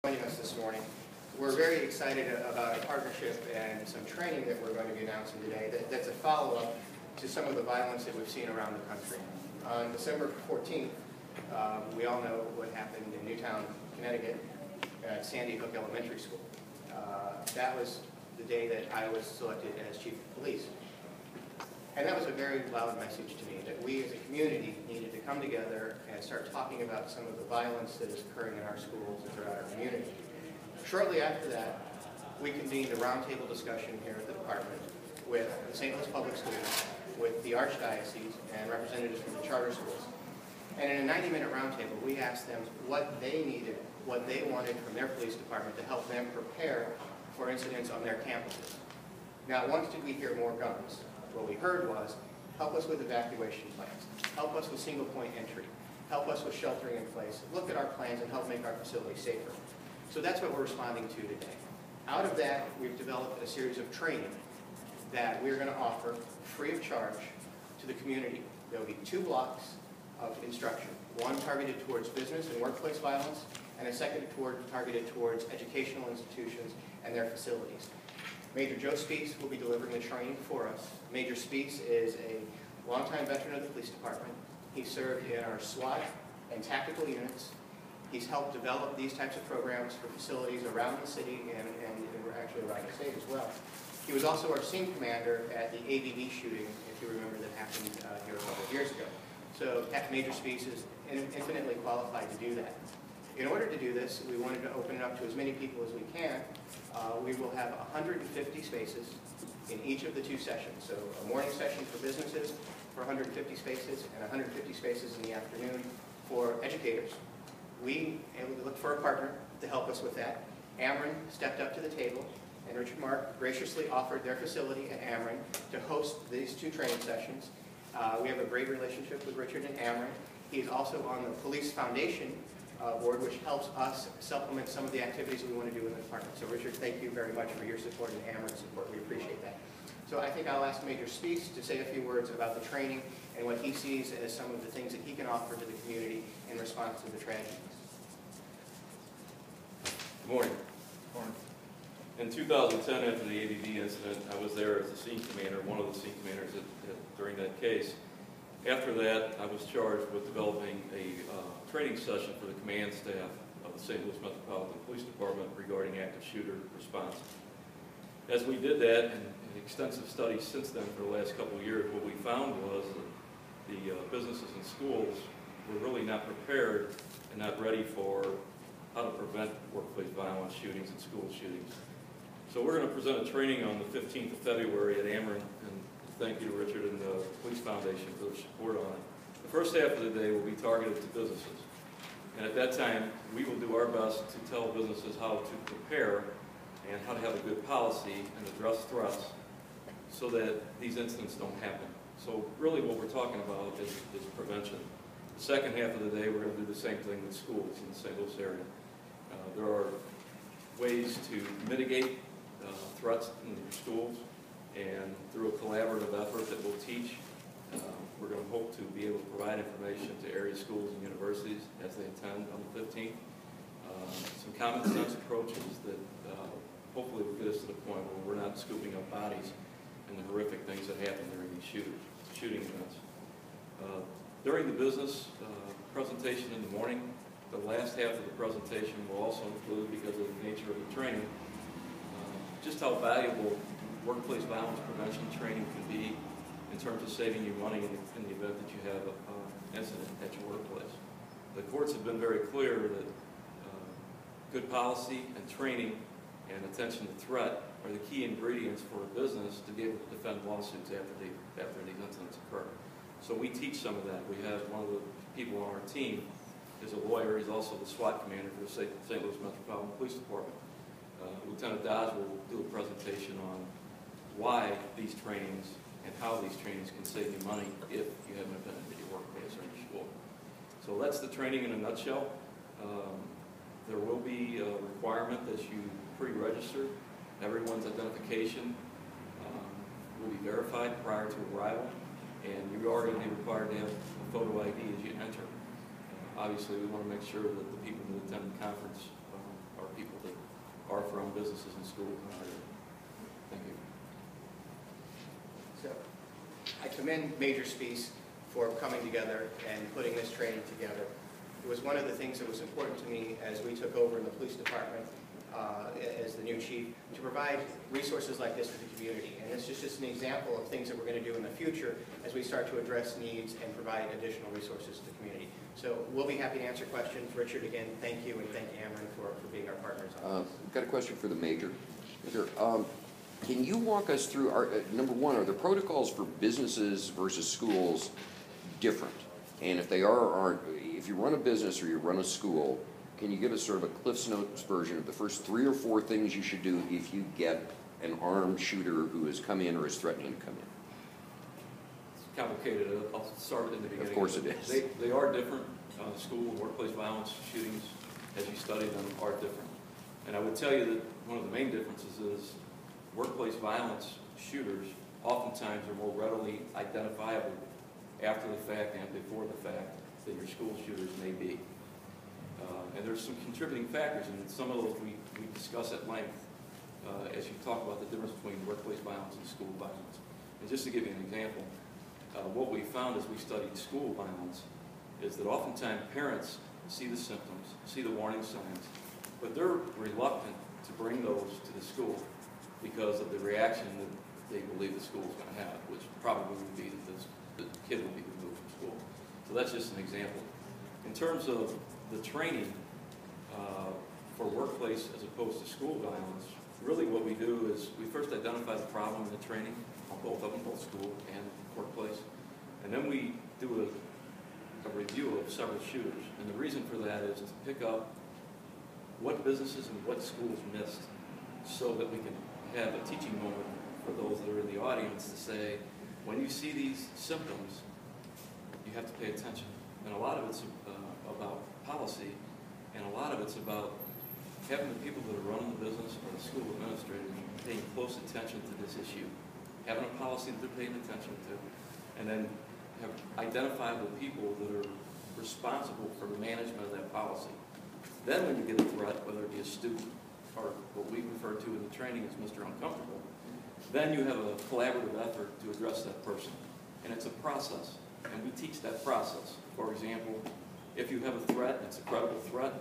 Joining us this morning. We're very excited about a partnership and some training that we're going to be announcing today that's a follow-up to some of the violence that we've seen around the country. On December 14th, we all know what happened in Newtown, Connecticut at Sandy Hook Elementary School. That was the day that I was selected as Chief of Police. And that was a very loud message to me, that we as a community needed to come together and start talking about some of the violence that is occurring in our schools and throughout our community. Shortly after that, we convened a roundtable discussion here at the department with the St. Louis Public Schools, with the Archdiocese, and representatives from the charter schools. And in a 90-minute roundtable, we asked them what they needed, what they wanted from their police department to help them prepare for incidents on their campuses. Not once did we hear more guns. What we heard was, help us with evacuation plans, help us with single point entry, help us with sheltering in place, look at our plans and help make our facilities safer. So that's what we're responding to today. Out of that, we've developed a series of training that we're going to offer free of charge to the community. There will be 2 blocks of instruction, one targeted towards business and workplace violence, and a second targeted towards educational institutions and their facilities. Major Joe Spiess will be delivering the training for us. Major Spiess is a longtime veteran of the police department. He served in our SWAT and tactical units. He's helped develop these types of programs for facilities around the city and actually around the state as well. He was also our scene commander at the ABB shooting, if you remember, that happened here a couple of years ago. So Major Spiess is infinitely qualified to do that. In order to do this, we wanted to open it up to as many people as we can. We will have 150 spaces in each of the 2 sessions. So a morning session for businesses for 150 spaces and 150 spaces in the afternoon for educators. We looked for a partner to help us with that. Ameren stepped up to the table, and Richard Mark graciously offered their facility at Ameren to host these 2 training sessions. We have a great relationship with Richard and Ameren. He's also on the Police Foundation board, which helps us supplement some of the activities that we want to do in the department. So Richard, thank you very much for your support and Ameren's support. We appreciate that. So I think I'll ask Major Spiess to say a few words about the training and what he sees as some of the things that he can offer to the community in response to the tragedy. Good morning. Good morning. In 2010, after the ABB incident, I was there as the scene commander, one of the scene commanders during that case. After that, I was charged with developing a training session for the command staff of the St. Louis Metropolitan Police Department regarding active shooter response. As we did that, and extensive studies since then for the last couple of years, what we found was that the businesses and schools were really not prepared and not ready for how to prevent workplace violence, shootings, and school shootings. So we're going to present a training on the 15th of February at Ameren, and thank you to Richard and the Police Foundation for their support on it. The first half of the day will be targeted to businesses. And at that time, we will do our best to tell businesses how to prepare and how to have a good policy and address threats so that these incidents don't happen. So really what we're talking about is prevention. The second half of the day, we're going to do the same thing with schools in the St. Louis area. There are ways to mitigate threats in your schools, and through a collaborative effort that we'll teach, we're going to hope to be able to provide information to area schools and universities as they attend on the 15th. Some common sense approaches that hopefully will get us to the point where we're not scooping up bodies and the horrific things that happen during these shooting events. During the business presentation in the morning, the last half of the presentation will also include, because of the nature of the training, just how valuable workplace violence prevention training can be in terms of saving you money in the event that you have an incident at your workplace. The courts have been very clear that good policy and training and attention to threat are the key ingredients for a business to be able to defend lawsuits after these incidents occur. So we teach some of that. We have one of the people on our team is a lawyer. He's also the SWAT commander for the St. Louis Metropolitan Police Department. Lieutenant Dodge will do a presentation on why these trainings and how these trainings can save you money if you have an event at your workplace or your school. So that's the training in a nutshell. There will be a requirement that you pre-register. Everyone's identification will be verified prior to arrival, and you are going to be required to have a photo ID as you enter. Obviously, we want to make sure that the people who attend the conference are people businesses and schools. Thank you. So I commend Major Spiess for coming together and putting this training together. It was one of the things that was important to me as we took over in the police department as the new chief, to provide resources like this for the community. And it's just an example of things that we're going to do in the future as we start to address needs and provide additional resources to the community. So we'll be happy to answer questions. Richard, again, thank you, and thank Ameren for being our partners on this. I've got a question for the Major. Major, can you walk us through, number one, are the protocols for businesses versus schools different? And if they are or aren't, if you run a business or you run a school, can you give us sort of a Cliff's Notes version of the first 3 or 4 things you should do if you get an armed shooter who has come in or is threatening to come in? It's complicated. I'll start in the beginning. Of course it is. They are different. School and workplace violence shootings, as you study them, are different. And I would tell you that one of the main differences is workplace violence shooters oftentimes are more readily identifiable after the fact and before the fact than your school shooters may be. And there's some contributing factors, and some of those we discuss at length as you talk about the difference between workplace violence and school violence. And just to give you an example, what we found as we studied school violence is that oftentimes parents see the symptoms, see the warning signs, but they're reluctant to bring those to the school because of the reaction that they believe the school is going to have, which probably would be that the kid will be removed from school. So that's just an example. In terms of the training for workplace as opposed to school violence, really what we do is we first identify the problem in the training on both of them, both school and workplace, and then we do a review of several shooters. And the reason for that is to pick up what businesses and what schools missed so that we can have a teaching moment for those that are in the audience to say, when you see these symptoms, you have to pay attention. And a lot of it's about policy, and a lot of it's about having the people that are running the business or the school administrators paying close attention to this issue, having a policy that they're paying attention to, and then have identifiable people that are responsible for the management of that policy. Then when you get a threat, whether it be a student or what we refer to in the training as Mr. Uncomfortable, then you have a collaborative effort to address that person. And it's a process, and we teach that process. For example, if you have a threat, it's a credible threat,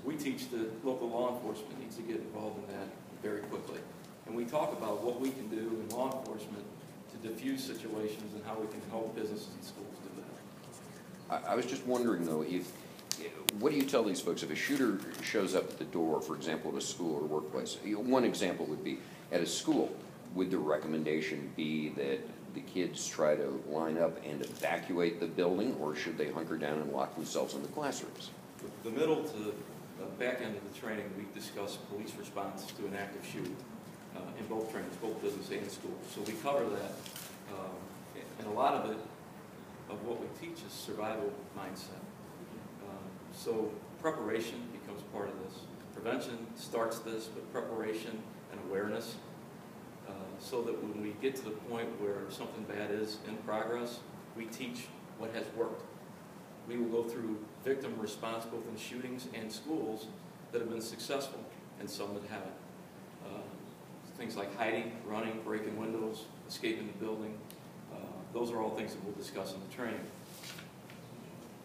we teach that local law enforcement needs to get involved in that very quickly. And we talk about what we can do in law enforcement to diffuse situations and how we can help businesses and schools do that. I was just wondering, though, what do you tell these folks if a shooter shows up at the door, for example, of a school or workplace? One example would be at a school. Would the recommendation be that the kids try to line up and evacuate the building, or should they hunker down and lock themselves in the classrooms? The middle to the back end of the training, we discuss police response to an active shooting in both trainings, both business and school. So we cover that, and a lot of it, of what we teach is survival mindset. So preparation becomes part of this. Prevention starts this, but preparation and awareness, so that when we get to the point where something bad is in progress, we teach what has worked. We will go through victim response both in shootings and schools that have been successful and some that haven't. Things like hiding, running, breaking windows, escaping the building, those are all things that we'll discuss in the training.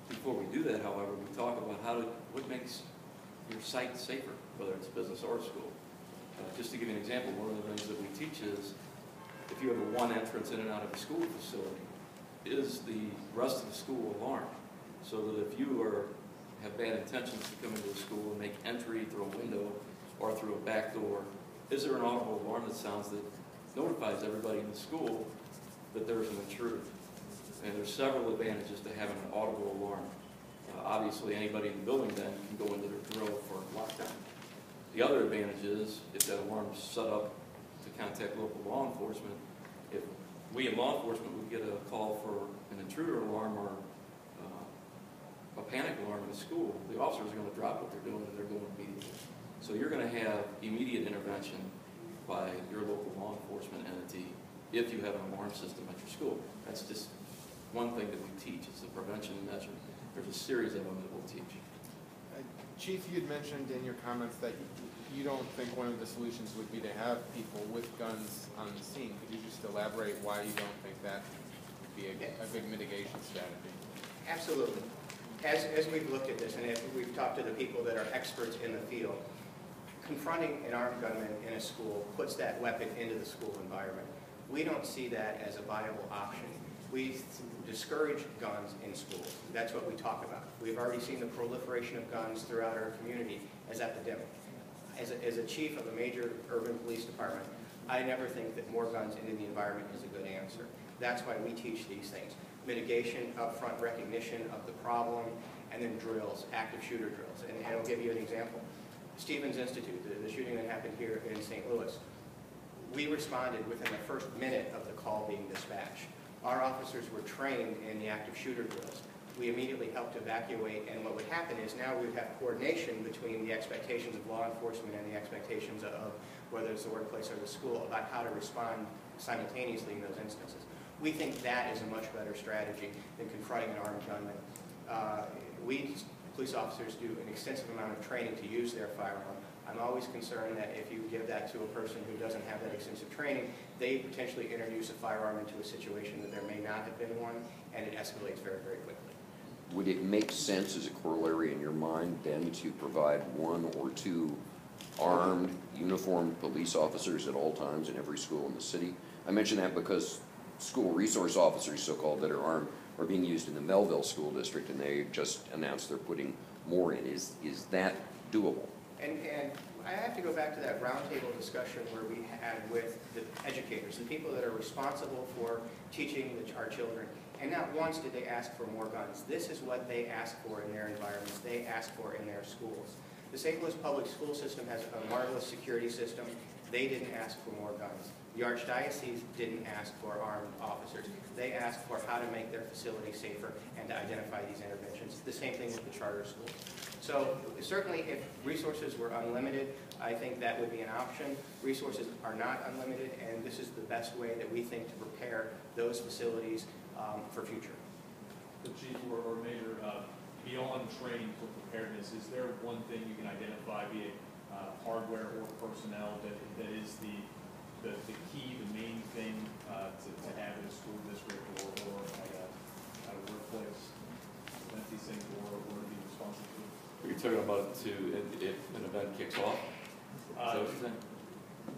Before we do that, however, we talk about what makes your site safer, whether it's business or school. Just to give you an example, one of the things that we teach is if you have a one entrance in and out of a school facility, is the rest of the school alarmed? So that if you have bad intentions to come into a school and make entry through a window or through a back door, is there an audible alarm that sounds that notifies everybody in the school that there's an intruder? And there's several advantages to having an audible alarm. Obviously, anybody in the building then can go into their drill for lockdown. The other advantage is if that alarm's set up to contact local law enforcement, if we in law enforcement would get a call for an intruder alarm or a panic alarm in a school, the officers are going to drop what they're doing and they're going immediately. So you're going to have immediate intervention by your local law enforcement entity if you have an alarm system at your school. That's just one thing that we teach. It's the prevention measure. There's a series of them that we'll teach. Chief, you had mentioned in your comments that you don't think one of the solutions would be to have people with guns on the scene? Could you just elaborate why you don't think that would be a big mitigation strategy? Absolutely. As we've looked at this, and as we've talked to the people that are experts in the field, confronting an armed gunman in a school puts that weapon into the school environment. We don't see that as a viable option. We discourage guns in schools. That's what we talk about. We've already seen the proliferation of guns throughout our community as epidemic. As a chief of a major urban police department, I never think that more guns into the environment is a good answer. That's why we teach these things. Mitigation, upfront recognition of the problem, and then drills, active shooter drills. And I'll give you an example. Stevens Institute, the shooting that happened here in St. Louis, we responded within the first minute of the call being dispatched. Our officers were trained in the active shooter drills. We immediately helped evacuate, and what would happen is now we would have coordination between the expectations of law enforcement and the expectations of whether it's the workplace or the school about how to respond simultaneously in those instances. We think that is a much better strategy than confronting an armed gunman. We police officers do an extensive amount of training to use their firearm. I'm always concerned that if you give that to a person who doesn't have that extensive training, they potentially introduce a firearm into a situation that there may not have been one, and it escalates very, very quickly. Would it make sense as a corollary in your mind then to provide one or two armed, uniformed police officers at all times in every school in the city? I mention that because school resource officers, so-called, that are armed are being used in the Melville School District, and they just announced they're putting more in. Is that doable? And I have to go back to that roundtable discussion where we had with the educators, the people that are responsible for teaching our children. And not once did they ask for more guns. This is what they ask for in their environments. They ask for in their schools. The St. Louis public school system has a marvelous security system. They didn't ask for more guns. The Archdiocese didn't ask for armed officers. They asked for how to make their facility safer and to identify these interventions. The same thing with the charter schools. So certainly if resources were unlimited, I think that would be an option. Resources are not unlimited, and this is the best way that we think to prepare those facilities for future. The Chief or Major, beyond training for preparedness, is there one thing you can identify, be it hardware or personnel, that is the key, the main thing to have in a school district or at a workplace, prevent these things or to be responsible for? You're talking about if an event kicks off? Is that what you're saying?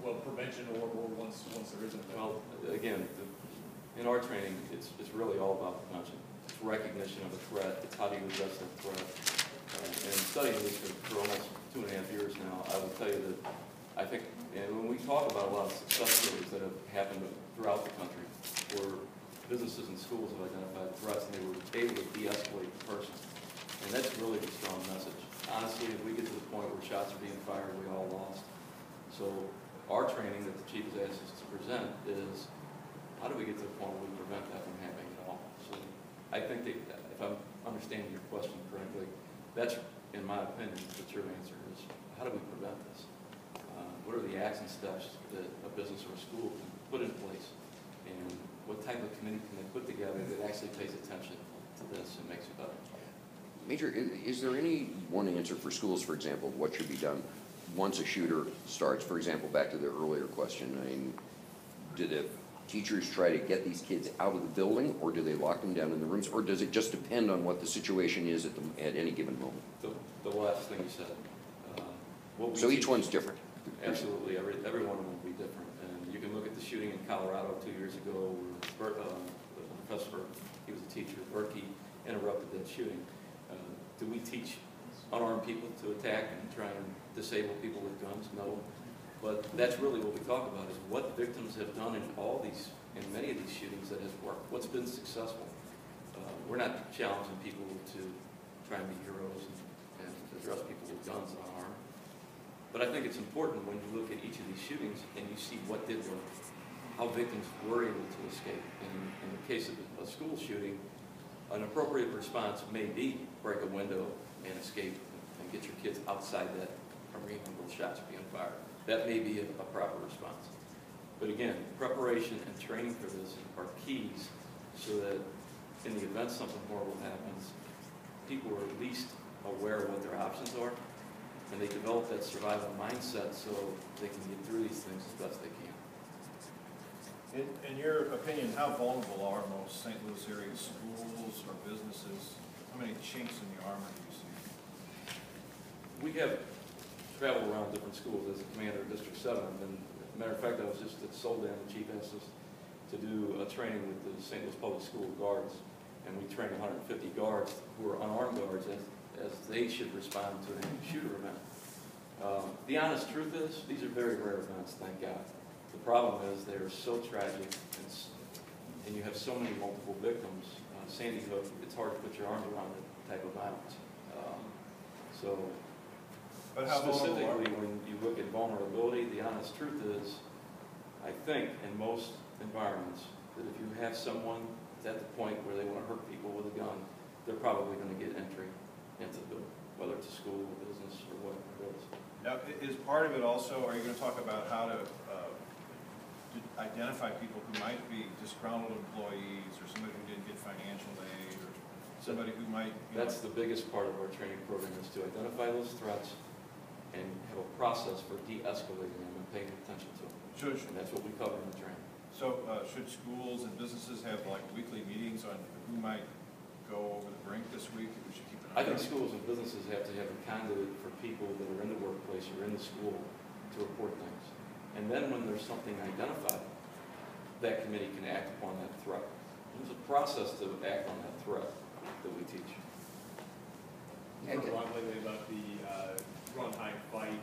Well, prevention or once there is an event. Well, again, in our training, it's really all about prevention. It's recognition of a threat. It's how do you address that threat. And studying this for almost 2.5 years now, I will tell you that I think, and when we talk about a lot of success stories that have happened throughout the country, where businesses and schools have identified threats and they were able to de-escalate the person. And that's really the strong message. Honestly, if we get to the point where shots are being fired, we all lost. So our training that the Chief has asked us to present is, how do we get to the point where we prevent that from happening at all? So I think that if I'm understanding your question correctly, that's, in my opinion, the true answer is, how do we prevent this? What are the action steps that a business or a school can put in place? And what type of committee can they put together that actually pays attention to this and makes it better? Major, is there any one answer for schools, for example, of what should be done once a shooter starts? For example, back to the earlier question, I mean, do the teachers try to get these kids out of the building, or do they lock them down in the rooms, or does it just depend on what the situation is at any given moment? The last thing you said. So each one's different? Absolutely. Every one of them will be different. And you can look at the shooting in Colorado 2 years ago where the professor, he was a teacher, Berkey, interrupted that shooting. Do we teach unarmed people to attack and try and disable people with guns? No. But that's really what we talk about, is what victims have done in many of these shootings that has worked. What's been successful? We're not challenging people to try and be heroes and address people with guns unarmed. But I think it's important when you look at each of these shootings and you see what did work, how victims were able to escape. In the case of a school shooting, an appropriate response may be break a window and escape and get your kids outside that arena where shots are being fired. That may be a proper response. But again, preparation and training for this are keys so that in the event something horrible happens, people are at least aware of what their options are and they develop that survival mindset so they can get through these things as best they can. In your opinion, how vulnerable are most St. Louis area schools or businesses? How many chinks in the armor do you see? We have traveled around different schools as a commander of District 7, and as a matter of fact, I was just at Soldan, the chief asked us to do a training with the St. Louis Public School guards, and we trained 150 guards who are unarmed guards as they should respond to a shooter event. The honest truth is, these are very rare events, thank God. The problem is they are so tragic, and you have so many multiple victims. Sandy Hook, it's hard to put your arms around that type of violence. But how Specifically, vulnerable when you look at vulnerability, the honest truth is, I think in most environments, that if you have someone at the point where they want to hurt people with a gun, they're probably going to get entry into the building, whether it's a school, a business, or whatever it is. Now, is part of it also, are you going to talk about how to identify people who might be disgruntled employees, or somebody who didn't get financial aid, or somebody who might... That's the biggest part of our training program, is to identify those threats and have a process for de-escalating them and paying attention to them. And that's what we cover in the training. So should schools and businesses have like weekly meetings on who might go over the brink this week? We should keep an eye I think on? schools and businesses have to have a conduit for people that are in the workplace or in the school to report things. And then when there's something identified, that committee can act upon that threat. There's a process to act on that threat that we teach. You heard a lot lately about the run, hide, fight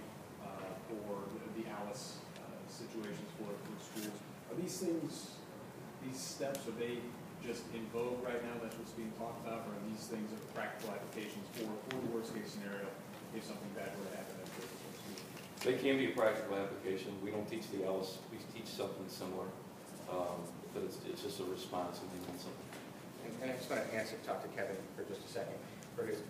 for the Alice situations for schools. Are these things, these steps, are they just in vogue right now? That's what's being talked about, or are these things are practical applications for the worst case scenario if something bad were to happen at the school? They can be a practical application. We don't teach the Alice, we teach something similar, but it's just a response when they want something. And I just want to talk to Kevin for just a second. For his